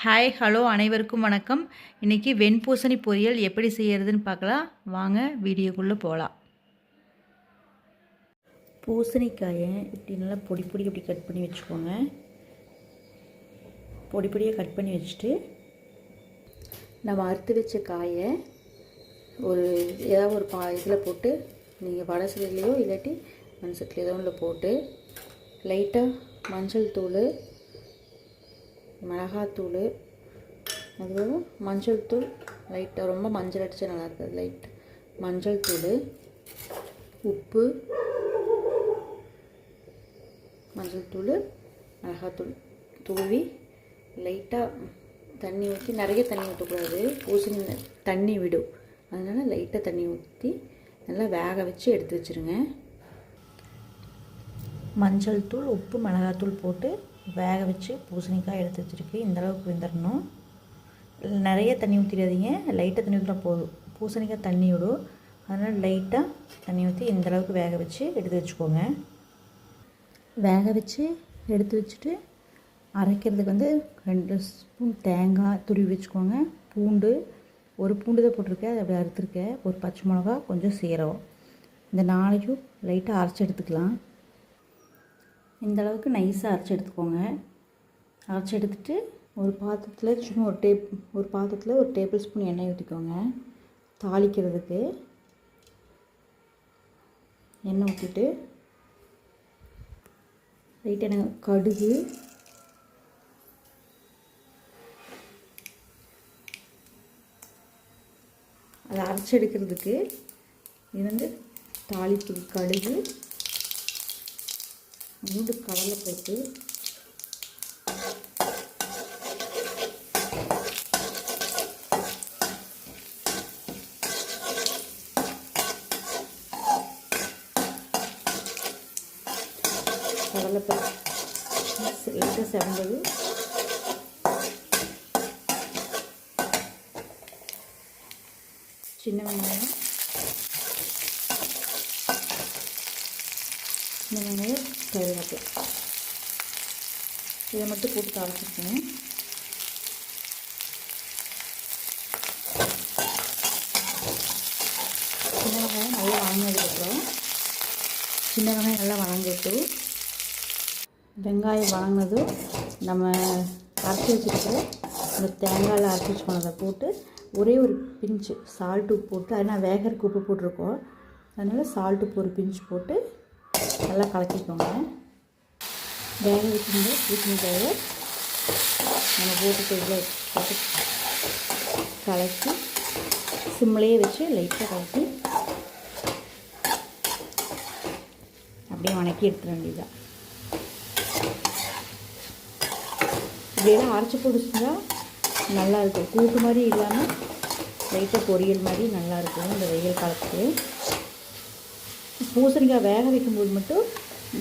Hi hello அனைவருக்கும் வணக்கம். இன்றைக்கி வெண்பூசணி பொரியல் எப்படி செய்கிறதுன்னு பார்க்கலாம். வாங்க வீடியோக்குள்ளே போகலாம். பூசணிக்காயை இப்படி நல்லா பொடி இப்படி கட் பண்ணி வச்சுக்கோங்க. பொடியாக கட் பண்ணி வச்சுட்டு நம்ம அறுத்து வச்ச காயை ஏதாவது ஒரு இதில் போட்டு நீங்கள் வடை சட்டிலையோ இல்லாட்டி மண் சட்டில் ஏதோ ஒன்றில் போட்டு லைட்டாக மஞ்சள் தூள், மிளகாத்தூள், அதுவும் மஞ்சள் தூள் லைட்டாக, ரொம்ப மஞ்சள் அடித்தா நல்லா இருக்காது, லைட் மஞ்சள் தூள், உப்பு, மஞ்சள் தூள், மிளகாத்தூள் தூவி லைட்டாக தண்ணி ஊற்றி, நிறைய தண்ணி ஊற்றக்கூடாது, பூசணி தண்ணி விடும், அதனால் லைட்டாக தண்ணி ஊற்றி நல்லா வேக வச்சு எடுத்து வச்சுருங்க. மஞ்சள் தூள், உப்பு, மிளகாத்தூள் போட்டு வேக வச்சு பூசணிக்காய் எடுத்து வச்சுருக்கு. இந்தளவுக்கு வெந்துடணும். நிறைய தண்ணி ஊற்றிடாதீங்க, லைட்டாக தண்ணி ஊற்றினா போதும். பூசணிக்காய் தண்ணி விடும், அதனால் லைட்டாக தண்ணி ஊற்றி இந்தளவுக்கு வேக வச்சு எடுத்து வச்சுக்கோங்க. வேக வச்சு எடுத்து வச்சுட்டு அரைக்கிறதுக்கு 2 ஸ்பூன் தேங்காய் துருவி வச்சுக்கோங்க. பூண்டு, ஒரு பூண்டு தான் போட்டிருக்கேன், அதை அப்படி அறுத்துருக்கேன். ஒரு பச்சை மிளகா, கொஞ்சம் சீரகம், இந்த 4 லைட்டாக அரைச்சி எடுத்துக்கலாம். இந்தளவுக்கு நைஸாக அரைச்சி எடுத்துக்கோங்க. அரைச்சி எடுத்துகிட்டு ஒரு பாத்திரத்தில் சும்மா ஒரு பாத்திரத்தில் ஒரு டேபிள் ஸ்பூன் எண்ணெய் ஊற்றிக்கோங்க. தாளிக்கிறதுக்கு எண்ணெய் ஊற்றிட்டு லைட்டாக கடுகு, அதை அரைச்சி எடுக்கிறதுக்கு இது தாளிப்பு கடுகு, கடலைப்பருப்பு, லைட்டாக செவந்தது, சின்ன வெங்காயம், கருவேப்பிலை, இதை மட்டும் போட்டு தாளிச்சிருக்கேன். சின்ன வெங்காயம் நல்லா வதங்கினதுக்கப்புறம் நல்லா வதங்கிட்டு, வெங்காயம் வதங்கினதும் நம்ம அரைச்சி வச்சுருக்கிற இந்த தேங்காயில் அரைச்சி வச்சுக்கோனதை போட்டு ஒரே ஒரு பிஞ்சு சால்ட்டு உப்பு போட்டு, அதனால் வேகறதுக்கு உப்பு போட்டிருக்கோம், அதனால் சால்ட்டு உப்பு ஒரு பிஞ்சு போட்டு நல்லா கலக்கிக்கோங்க. வேக வச்சுருந்த பூசணிக்காயை நம்ம போட்டு இதில் போட்டு கலக்கி சிம்லேயே வச்சு லைட்டாக கலக்கி அப்படியே வணக்கி எடுத்துட வேண்டியதுதான். இப்படியெல்லாம் அரைச்சி போட்டுச்சுன்னா நல்லாயிருக்கும். கூட்டு மாதிரி இல்லாமல் லைட்டாக பொரியல் மாதிரி நல்லாயிருக்கும் இந்த வெயில் காலத்துக்கு. பூசணிக்காய் வேக வைக்கும்போது மட்டும்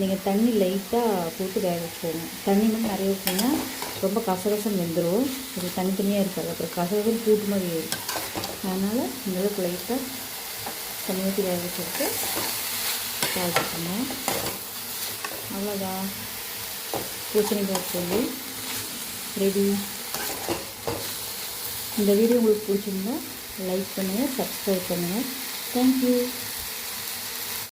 நீங்கள் தண்ணி லைட்டாக போட்டு வேக வச்சுக்கோங்க. தண்ணி மட்டும் நிறைய ஊற்றினா ரொம்ப கசகசம் வெந்துடும், இது தனித்தனியாக இருக்காது, அப்புறம் கசகசம் கூட்டு மாதிரி இருக்கும். அதனால் இந்தளவுக்கு லைட்டாக தண்ணி ஊற்றி வேக வச்சுட்டு தாளிச்சுக்கோங்க. அவ்வளோதான், பூசணிக்காய் பொரியல் ரெடி. இந்த வீடியோ உங்களுக்கு பிடிச்சிருந்தா லைக் பண்ணுங்கள், சப்ஸ்கிரைப் பண்ணுங்கள். தேங்க்யூ.